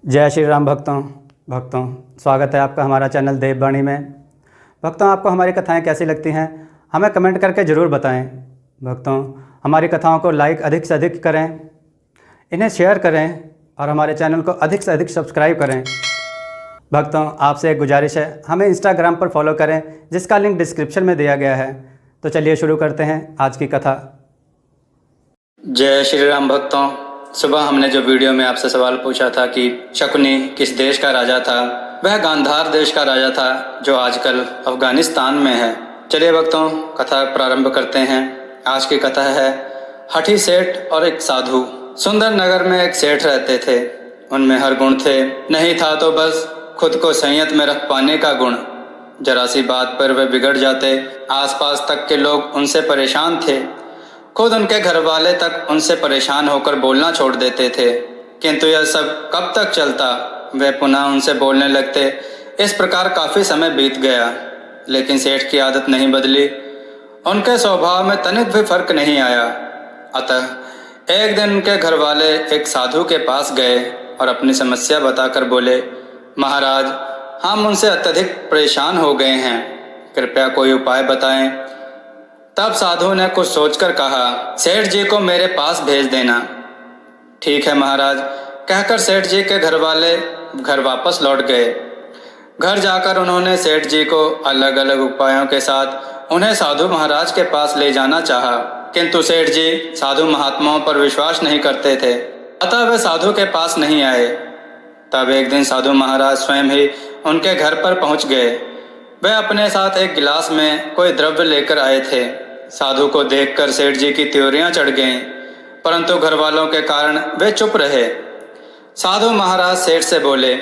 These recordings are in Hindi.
जय श्री राम भक्तों स्वागत है आपका हमारा चैनल देववाणी में। भक्तों, आपको हमारी कथाएं कैसी लगती हैं हमें कमेंट करके ज़रूर बताएं। भक्तों, हमारी कथाओं को लाइक अधिक से अधिक करें, इन्हें शेयर करें और हमारे चैनल को अधिक से अधिक सब्सक्राइब करें। भक्तों, आपसे एक गुजारिश है, हमें इंस्टाग्राम पर फॉलो करें जिसका लिंक डिस्क्रिप्शन में दिया गया है। तो चलिए शुरू करते हैं आज की कथा। जय श्री राम भक्तों, सुबह हमने जो वीडियो में आपसे सवाल पूछा था कि शकुनी किस देश का राजा था, वह गांधार देश का राजा था जो आजकल अफगानिस्तान में है। चलिए भक्तों, कथा प्रारंभ करते हैं। आज की कथा है हठी सेठ और एक साधु। सुंदर नगर में एक सेठ रहते थे, उनमें हर गुण थे, नहीं था तो बस खुद को संयत में रख पाने का गुण। जरा सी बात पर वे बिगड़ जाते, आसपास तक के लोग उनसे परेशान थे, खुद उनके घर वाले तक उनसे परेशान होकर बोलना छोड़ देते थे। किंतु यह सब कब तक चलता, वे पुनः उनसे बोलने लगते। इस प्रकार काफी समय बीत गया, लेकिन सेठ की आदत नहीं बदली, उनके स्वभाव में तनिक भी फर्क नहीं आया। अतः एक दिन उनके घर वाले एक साधु के पास गए और अपनी समस्या बताकर बोले, महाराज, हम उनसे अत्यधिक परेशान हो गए हैं, कृपया कोई उपाय बताएं। तब साधु ने कुछ सोचकर कहा, सेठ जी को मेरे पास भेज देना। ठीक है महाराज, कहकर सेठ जी के घर वाले घर वापस लौट गए। घर जाकर उन्होंने सेठ जी को अलग अलग उपायों के साथ उन्हें साधु महाराज के पास ले जाना चाहा, किंतु सेठ जी साधु महात्माओं पर विश्वास नहीं करते थे, अतः वे साधु के पास नहीं आए। तब एक दिन साधु महाराज स्वयं ही उनके घर पर पहुंच गए। वे अपने साथ एक गिलास में कोई द्रव्य लेकर आए थे। साधु को देखकर सेठ जी की त्योरियां चढ़ गईं, परंतु घर वालों के कारण वे चुप रहे। साधु महाराज सेठ से बोले,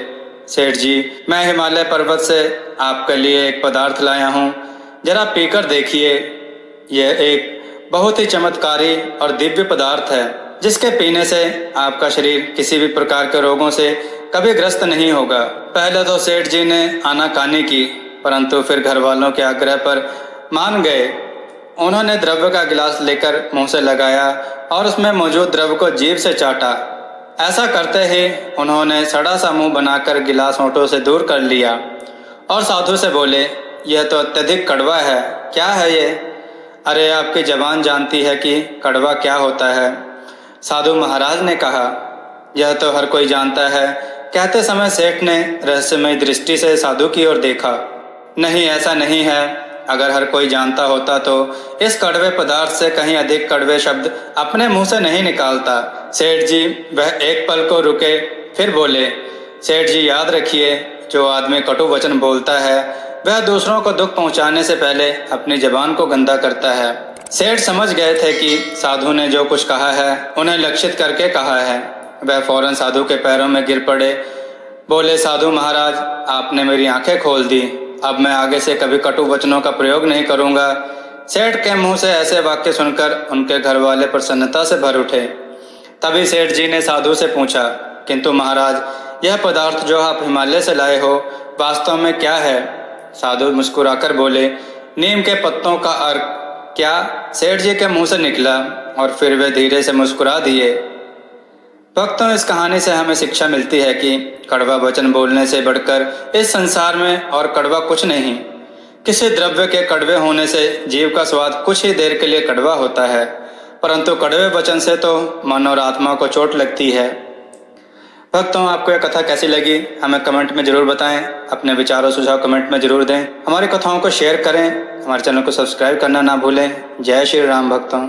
सेठ जी, मैं हिमालय पर्वत से आपके लिए एक पदार्थ लाया हूँ, जरा पीकर देखिए। यह एक बहुत ही चमत्कारी और दिव्य पदार्थ है, जिसके पीने से आपका शरीर किसी भी प्रकार के रोगों से कभी ग्रस्त नहीं होगा। पहले तो सेठ जी ने आनाकानी की, परंतु फिर घर वालों के आग्रह पर मान गए। उन्होंने द्रव्य का गिलास लेकर मुंह से लगाया और उसमें मौजूद द्रव्य को जीभ से चाटा। ऐसा करते ही उन्होंने सड़ा सा मुंह बनाकर गिलास होंठों से दूर कर लिया और साधु से बोले, यह तो अत्यधिक कड़वा है, क्या है ये? अरे, आपकी जबान जानती है कि कड़वा क्या होता है। साधु महाराज ने कहा, यह तो हर कोई जानता है। कहते समय सेठ ने रहस्यमय दृष्टि से साधु की ओर देखा। नहीं, ऐसा नहीं है। अगर हर कोई जानता होता तो इस कड़वे पदार्थ से कहीं अधिक कड़वे शब्द अपने मुंह से नहीं निकालता। सेठ जी वह एक पल को रुके, फिर बोले, सेठ जी, याद रखिए, जो आदमी कटु वचन बोलता है वह दूसरों को दुख पहुंचाने से पहले अपनी जबान को गंदा करता है। सेठ समझ गए थे कि साधु ने जो कुछ कहा है उन्हें लक्षित करके कहा है। वह फौरन साधु के पैरों में गिर पड़े, बोले, साधु महाराज, आपने मेरी आंखें खोल दी, अब मैं आगे से कभी कटु वचनों का प्रयोग नहीं करूंगा। सेठ के मुंह से ऐसे वाक्य सुनकर उनके घर वाले प्रसन्नता से भर उठे। तभी सेठ जी ने साधु से पूछा, किंतु महाराज, यह पदार्थ जो आप हिमालय से लाए हो वास्तव में क्या है? साधु मुस्कुराकर बोले, नीम के पत्तों का अर्क। क्या? सेठ जी के मुंह से निकला और फिर वे धीरे से मुस्कुरा दिए। भक्तों, इस कहानी से हमें शिक्षा मिलती है कि कड़वा वचन बोलने से बढ़कर इस संसार में और कड़वा कुछ नहीं। किसी द्रव्य के कड़वे होने से जीव का स्वाद कुछ ही देर के लिए कड़वा होता है, परंतु कड़वे वचन से तो मन और आत्मा को चोट लगती है। भक्तों, आपको यह कथा कैसी लगी हमें कमेंट में जरूर बताएं। अपने विचार और सुझाव कमेंट में जरूर दें। हमारी कथाओं को शेयर करें, हमारे चैनल को सब्सक्राइब करना ना भूलें। जय श्री राम भक्तों।